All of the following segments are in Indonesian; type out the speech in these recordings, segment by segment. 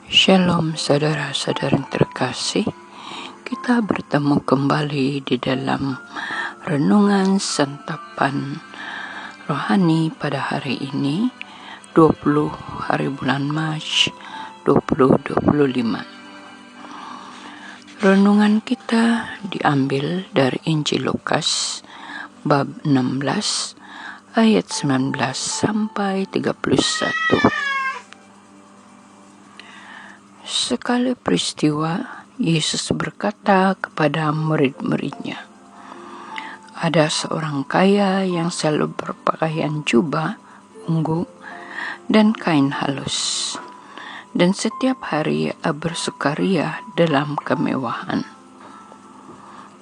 Shalom saudara-saudara yang terkasih, kita bertemu kembali di dalam renungan santapan rohani pada hari ini 20 hari bulan Mac 2025. Renungan kita diambil dari Injil Lukas bab 16 ayat 19 sampai 31. Sekali peristiwa, Yesus berkata kepada murid-muridnya, "Ada seorang kaya yang selalu berpakaian jubah ungu dan kain halus, dan setiap hari bersukaria dalam kemewahan.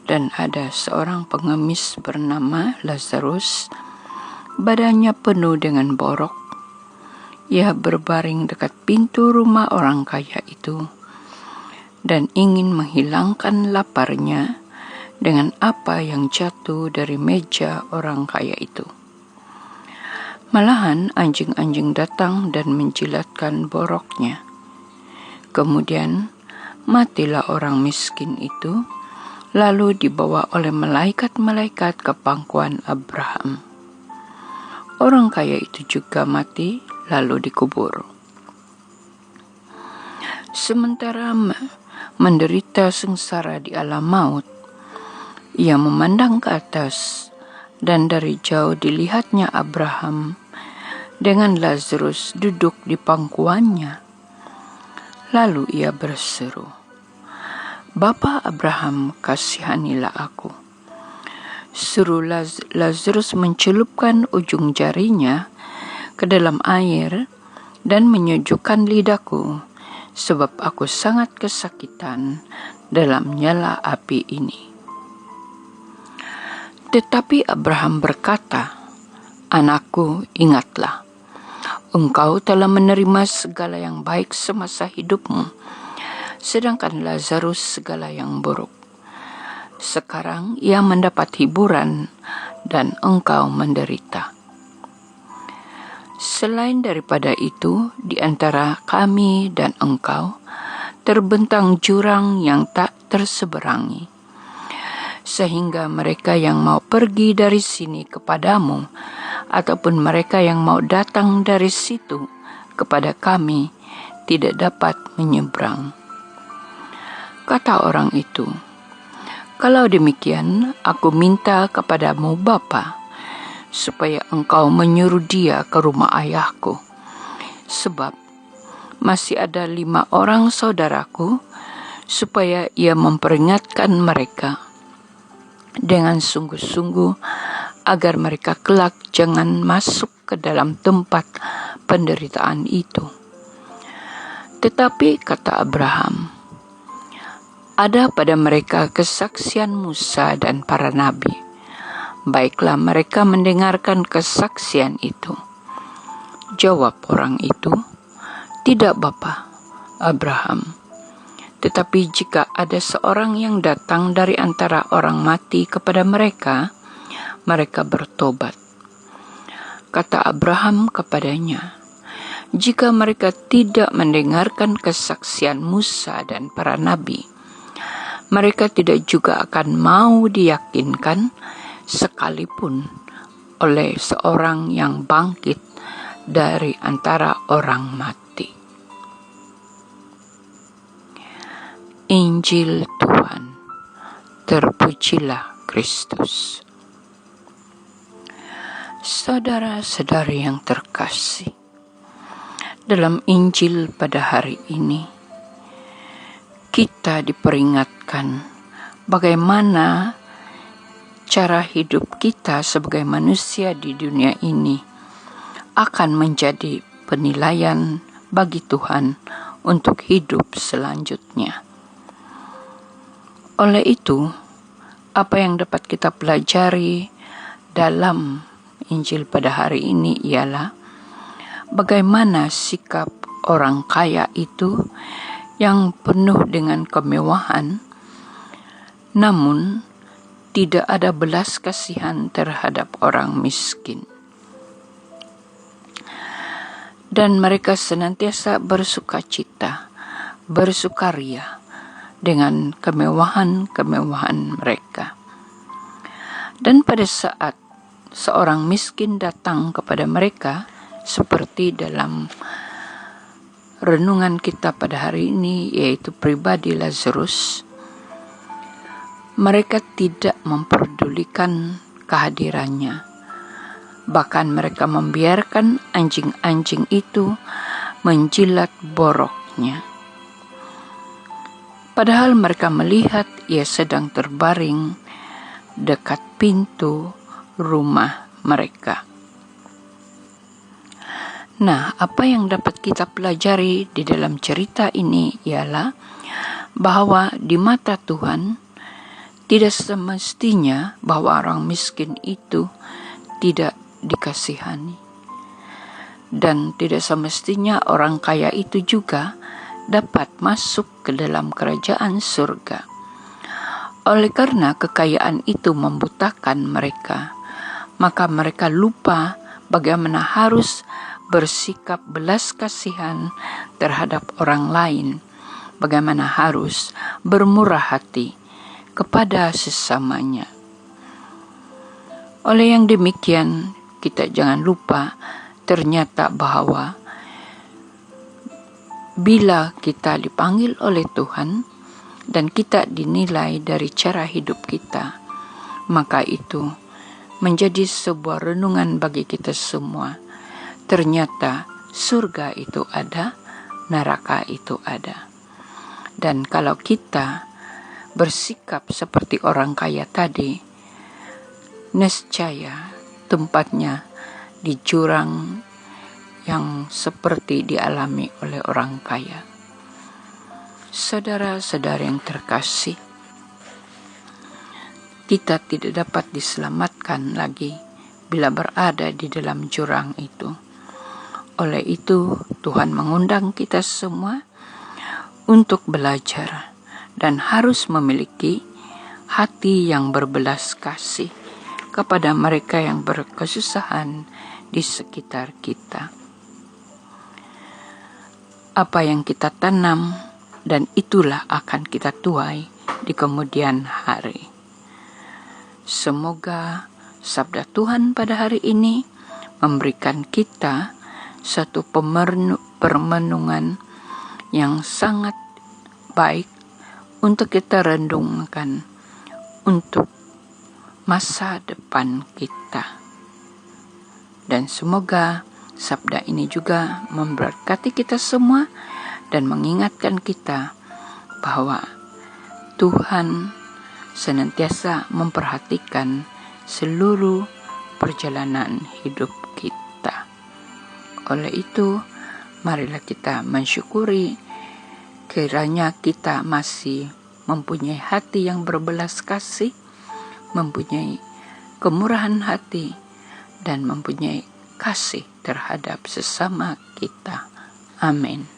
Dan ada seorang pengemis bernama Lazarus, badannya penuh dengan borok. Ia berbaring dekat pintu rumah orang kaya itu dan ingin menghilangkan laparnya dengan apa yang jatuh dari meja orang kaya itu. Malahan anjing-anjing datang dan menjilatkan boroknya. Kemudian matilah orang miskin itu, lalu dibawa oleh malaikat-malaikat ke pangkuan Abraham. Orang kaya itu juga mati, lalu dikubur. Sementara menderita sengsara di alam maut, ia memandang ke atas, dan dari jauh dilihatnya Abraham dengan Lazarus duduk di pangkuannya. Lalu ia berseru, 'Bapa Abraham, kasihanilah aku. Suruh Lazarus mencelupkan ujung jarinya ke dalam air dan menyejukkan lidahku, sebab aku sangat kesakitan dalam nyala api ini.' Tetapi Abraham berkata, 'Anakku, ingatlah, engkau telah menerima segala yang baik semasa hidupmu, sedangkan Lazarus segala yang buruk. Sekarang ia mendapat hiburan dan engkau menderita. Selain daripada itu, di antara kami dan engkau terbentang jurang yang tak terseberangi, sehingga mereka yang mau pergi dari sini kepadamu, ataupun mereka yang mau datang dari situ kepada kami, tidak dapat menyeberang.' Kata orang itu, 'Kalau demikian, aku minta kepadamu Bapa, supaya engkau menyuruh dia ke rumah ayahku, sebab masih ada 5 orang saudaraku, supaya ia memperingatkan mereka dengan sungguh-sungguh, agar mereka kelak jangan masuk ke dalam tempat penderitaan itu.' Tetapi kata Abraham, 'Ada pada mereka kesaksian Musa dan para nabi. Baiklah mereka mendengarkan kesaksian itu.' Jawab orang itu, 'Tidak Bapa Abraham, tetapi jika ada seorang yang datang dari antara orang mati kepada mereka, mereka bertobat.' Kata Abraham kepadanya, 'Jika mereka tidak mendengarkan kesaksian Musa dan para nabi, mereka tidak juga akan mau diyakinkan sekalipun oleh seorang yang bangkit dari antara orang mati.'" Injil Tuhan, terpujilah Kristus. Saudara-saudari yang terkasih, dalam Injil pada hari ini kita diperingatkan bagaimana cara hidup kita sebagai manusia di dunia ini akan menjadi penilaian bagi Tuhan untuk hidup selanjutnya. Oleh itu, apa yang dapat kita pelajari dalam Injil pada hari ini ialah bagaimana sikap orang kaya itu yang penuh dengan kemewahan, namun tidak ada belas kasihan terhadap orang miskin. Dan mereka senantiasa bersukacita bersukaria dengan kemewahan-kemewahan mereka. Dan pada saat seorang miskin datang kepada mereka, seperti dalam renungan kita pada hari ini, yaitu pribadi Lazarus, mereka tidak memperdulikan kehadirannya. Bahkan mereka membiarkan anjing-anjing itu menjilat boroknya. Padahal mereka melihat ia sedang terbaring dekat pintu rumah mereka. Nah, apa yang dapat kita pelajari di dalam cerita ini ialah bahwa di mata Tuhan tidak semestinya bahwa orang miskin itu tidak dikasihani. Dan tidak semestinya orang kaya itu juga dapat masuk ke dalam kerajaan surga. Oleh karena kekayaan itu membutakan mereka, maka mereka lupa bagaimana harus bersikap belas kasihan terhadap orang lain, bagaimana harus bermurah hati kepada sesamanya. Oleh yang demikian, kita jangan lupa ternyata bahwa bila kita dipanggil oleh Tuhan dan kita dinilai dari cara hidup kita, maka itu menjadi sebuah renungan bagi kita semua. Ternyata surga itu ada, neraka itu ada. Dan kalau kita bersikap seperti orang kaya tadi, nescaya tempatnya di jurang yang seperti dialami oleh orang kaya. Saudara-saudara yang terkasih, kita tidak dapat diselamatkan lagi bila berada di dalam jurang itu. Oleh itu, Tuhan mengundang kita semua untuk belajar dan harus memiliki hati yang berbelas kasih kepada mereka yang berkesusahan di sekitar kita. Apa yang kita tanam, dan itulah akan kita tuai di kemudian hari. Semoga sabda Tuhan pada hari ini memberikan kita satu permenungan yang sangat baik untuk kita renungkan untuk masa depan kita. Dan semoga sabda ini juga memberkati kita semua dan mengingatkan kita bahwa Tuhan senantiasa memperhatikan seluruh perjalanan hidup kita. Oleh itu, marilah kita mensyukuri kiranya kita masih mempunyai hati yang berbelas kasih, mempunyai kemurahan hati, dan mempunyai kasih terhadap sesama kita. Amin.